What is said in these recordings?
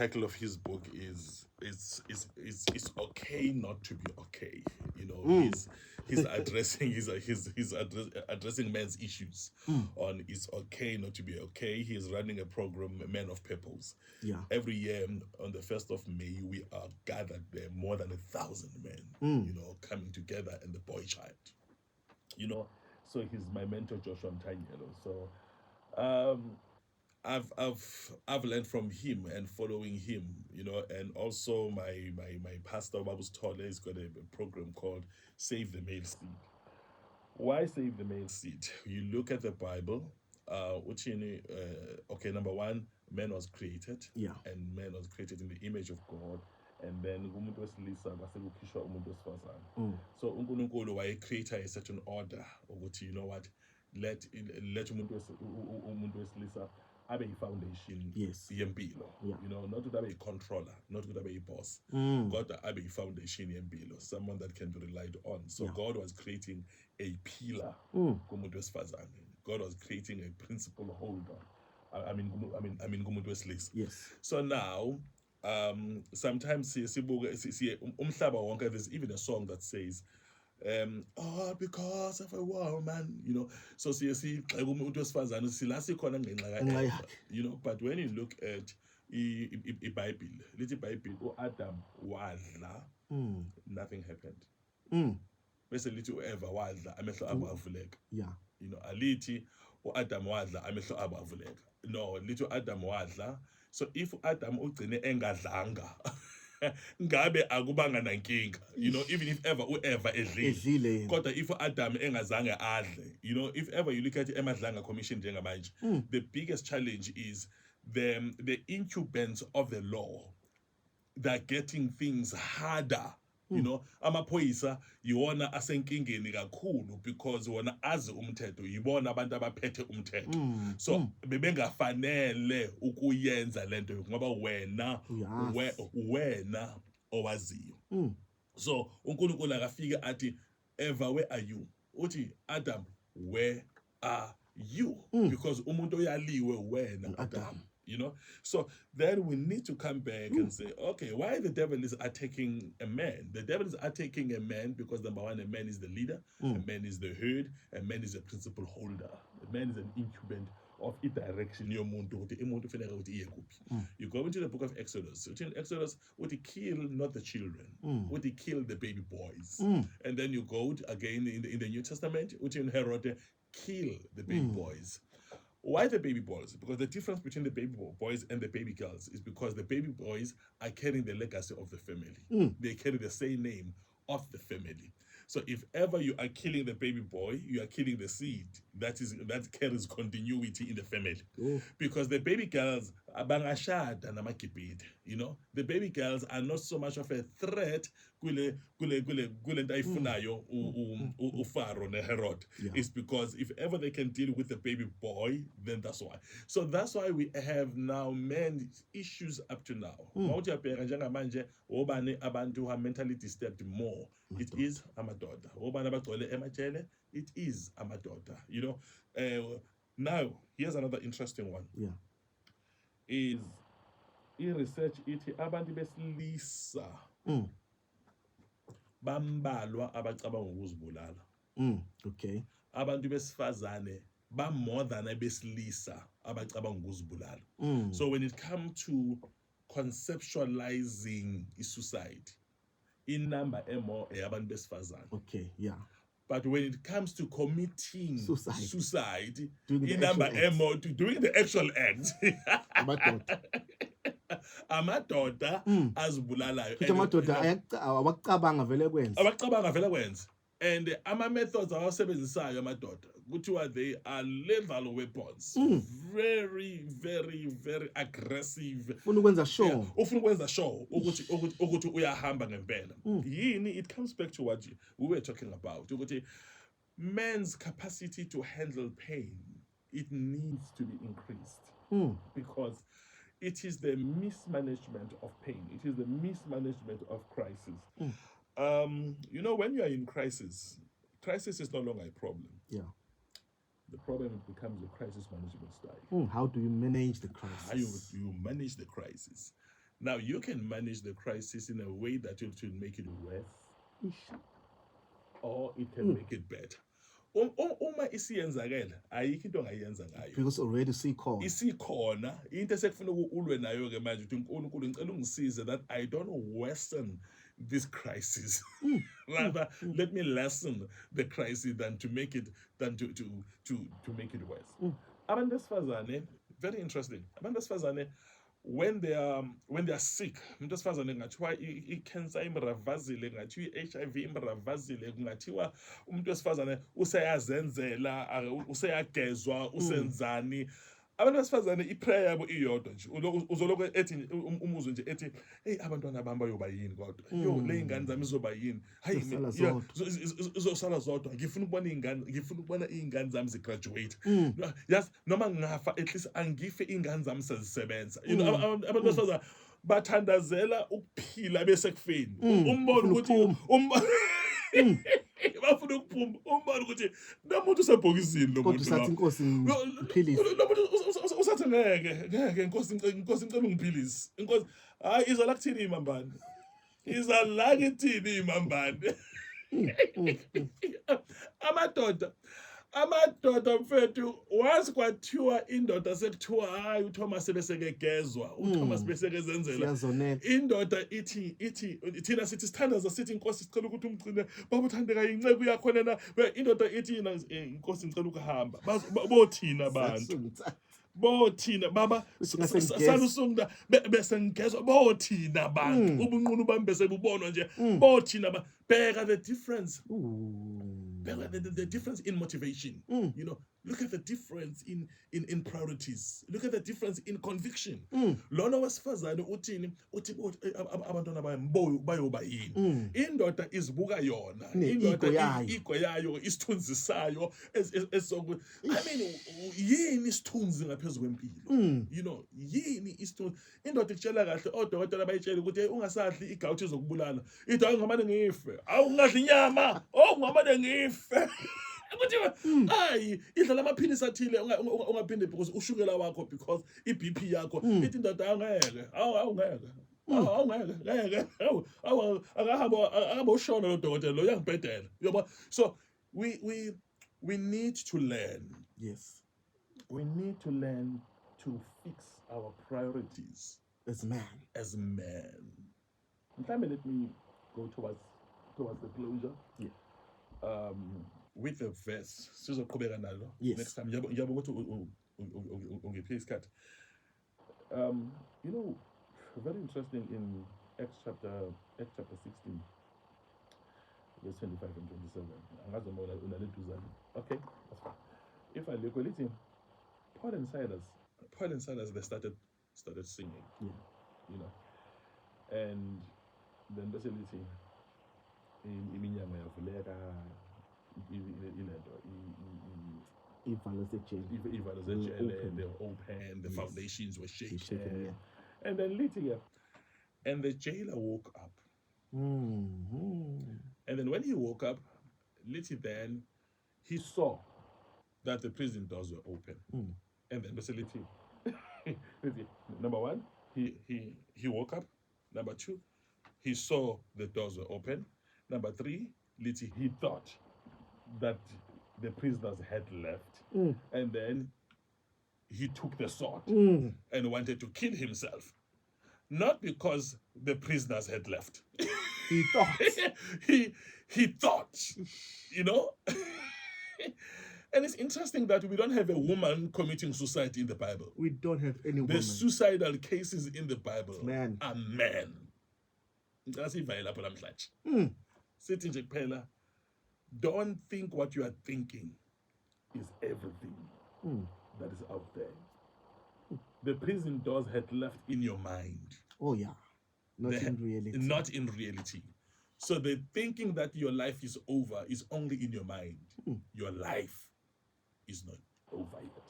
title of his book is it's okay not to be okay. You know, Mm. he's addressing addressing men's issues Mm. on it's okay not to be okay. He's running a program, Men of Purpose. Yeah. Every year on the 1st of May, we are gathered there, more than 1,000 men, Mm. coming together, and the boy child. You know, so he's my mentor, Joshua Mtanyelo. So um I've learned from him and following him, and also my pastor Babus Tolle has got a program called Save the Male Seed. Why save the male seed? You look at the Bible, okay, number one, man was created, Yeah. and man was created in the image of God, and then umuntu wesilisa kwasekukhishwa umuntu wesifazane. Mm. So uNkulunkulu wayecreate a certain order ukuthi, you know what, let let umuntu wesilisa abe foundation Yes. yempilo. Yeah. Not ukuthi abe controller, not ukuthi abe boss. Mm. God abe foundation yempilo, someone that can be relied on. So Yeah. God was creating a pillar kumuntu wesifazane. God was creating a principle holder. Kumuntu wesilisa. Yes. So now, sometimes umhlaba wonke, there's even a song that says, all because of a woman, so sigxeka umuntu wesifazane sila sikhona ngenxa Ngenxa ka-Eva, yakhe. but when you look at iBhayibhile, lithi iBhayibhile uAdam wadla, Mm. nothing happened. Mm. Bese lithi uEva wadla, amehlo abo avuleka. Yeah. Alithi uAdam wadla, amehlo abo avuleka. No, lithi uAdam wadla. So if uAdam ugcine engadlanga, ngabe akubanga nankinga. Even if ever uEva edlile. Edlile. Kodwa if uAdam engazange adle, if ever you look at emadlanga commission njengamanje, the biggest challenge is the incumbents of the law. They're getting things harder. Amaphoyisa yiwona asenkingeni kakhulu because wona azi umthetho, yibona abantu abaphethe umthetho. So bebengafanele ukuyenza lento ngoba wena owaziyo. So uNkulunkulu akafike athi, Eva, where are you? Uthi, Adam, where are you? Because umuntu oyaliwe wena Adam. So then we need to come back and say, okay, why the devil is attacking a man? The devil is attacking a man because, number one, a man is the leader, a man is the herd, a man is a principle holder, a man is an incumbent of a direction. You go into the book of Exodus. In Exodus, would he kill not the children? Would he kill the baby boys? And then you go again in the New Testament, which in Herod, kill the baby boys. Why the baby boys? Because the difference between the baby boys and the baby girls is because the baby boys are carrying the legacy of the family. They carry the same name of the family. So if ever you are killing the baby boy, you are killing the seed that carries continuity in the family. Because the baby girls abangashada namakibhide, the baby girls are not so much of a threat kule nto ayifunayo uFaro neHerod. It's because if ever they can deal with the baby boy, then that's why. So that's why we have now men issues up to now. Mawuthi uyabheka njengamanje obani abantu who are mentally disturbed more. It is amadoda. Obani abagcwele emajele, it is amadoda. Now here's another interesting one. Yeah. Is i-research ithi abantu besilisa bambalwa abacabanga ukuzibulala. Okay. Abantu besifazane more than abesilisa abacabanga ukuzibulala. So when it comes to conceptualizing suicide, inamba more eyabantu besifazane. Okay, yeah. But when it comes to committing suicide, inamba more to doing the actual act. Amadoda azibulalayo. Amadoda awacabanga vele kwenza. And ama-methods awasebenzisayo amadoda kuthiwa they are lethal weapons. Very, very, very aggressive. Ufuna ukwenza sure. Ufuna ukwenza sure ukuthi uyahamba ngempela. Yini, it comes back to what we were talking about. Ukuthi man's capacity to handle pain, it needs to be increased. Because it is the mismanagement of pain. It is the mismanagement of crisis. When you are in crisis is no longer a problem. Yeah. The problem becomes the crisis management style. How do you manage the crisis? How you manage the crisis. Now you can manage the crisis in a way that it will make it worse, or it can make it better. Uma isiyenzakela ayikho into ongayenza ngayo. Because already sikhona. Isikhona into esekufuna ulwe nayo ke manje uthi uNkulunkulu ngicela ungisize that I don't worsen this crisis. Rather, let me lessen the crisis than to make it make it worse. Abantu besifazane, very interesting. Abantu besifazane, when they are sick, umuntu wesifazane kungathiwa i-cancer imravazile, kungathiwa i-HIV imravazile, kungathiwa umuntu wesifazane useyazenzela, useyagezwa, usenzani. Abantu besifazane iprayer yabo iyodwa nje. Uzoloko ethi umuzwe nje ethi hey abantwana bami bayoba yini kodwa. Yo le ingane zami izoba yini? Hayi izosala zodwa. Ngifuna ukubona iy'ngane zami zigraduate. Yes, noma ngafa at least angife iy'ngane zami sezisebenza. You know abantu besifazane bathandazela ukuphila bese kufeni. Umbono ukuthi bafuna ukuphuma. Umbono ukuthi nomuntu usebhokisini lo muntu. Kodwa usathi inkosi ngiphilise. Usathi ngeke inkosi ngicela ungiphilise. Inkosi hayi izala kuthini imambane. Izala kuthini imambane. Amadoda mfethu once kwathiwa indoda sekuthiwa hayi uThomas besekegezwa, uThomas besekezenzela. Indoda ithi thina sithi sithandaza sithi inkosi sicela ukuthi umgcine baba uthandeka inceke uyakhona na. Indoda ithi inkosi ngicela ukuhamba. Bothina abantu. Bothina baba salusungda bese ngezwe bothina abantu ubunqunu bami bese bubonwa nje bothina bheka the difference. The difference in motivation. You know, look at the difference in priorities. Look at the difference in conviction. Lona wesifazane uthini uthi abantwana bayoba yini. Indoda izibuka yona. Indoda iko yayo isithunzi sayo esokuthi I mean yini isithunzi ngaphezulu kwempilo. You know, yini isithunzi. Indoda ikutshela kahle odokotela bayitshela ukuthi ungasadli igawuthi izokubulala. Ithi awungamane ngife. Awungadli inyama. Ungamane ngife. Kuthiwa hayi idlala amaphilisi athile ungaphinde because ushukela wakho because iBP yakho ithi indoda awungeke akahamba ushona lo dokotela lo uyangibhedela yoba. So we need to learn. Yes, we need to learn to fix our priorities as men. Let me go towards the closure. Yeah. With the verse sizoqhubeka nalo next time ngiyabonga ukuthi ungiphe isikhathi. You know, very interesting in Acts chapter 16 verse 25 and 27. Angazi uma unaleduzane. Okay, that's fine. If I look at it, Paul and Silas they started singing. You know, and then basically iminyama yavuleka ivalo zejele, they were open, the foundations were shaken. And then later, and the jailer woke up. And then when he woke up, later then he saw that the prison doors were open. And then basically number one, he woke up. Number two, he saw the doors were open. Number three, he thought that the prisoners had left. And then he took the sword and wanted to kill himself. Not because the prisoners had left. He thought. he thought, you know. And it's interesting that we don't have a woman committing suicide in the Bible. We don't have any woman. The suicidal cases in the Bible are men. Don't think what you are thinking is everything that is out there. The prison doors had left in your mind. Oh yeah, not in reality. Not in reality. So the thinking that your life is over is only in your mind. Your life is not over yet.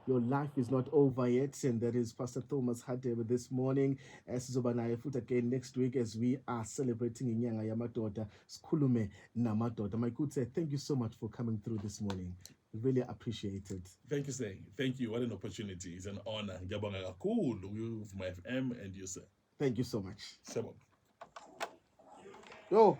Your life is not over yet, and that is Pastor Thomas Hadebe this morning. Sizobanaye futhi again next week as we are celebrating inyanga yamadoda. Sikhulume namadoda. My good sir, thank you so much for coming through this morning. Really appreciate it. Thank you, sir. Thank you. What an opportunity. It's an honor. Ngiyabonga kakhulu with my FM and you, sir. Thank you so much. Siyabonga. Yo.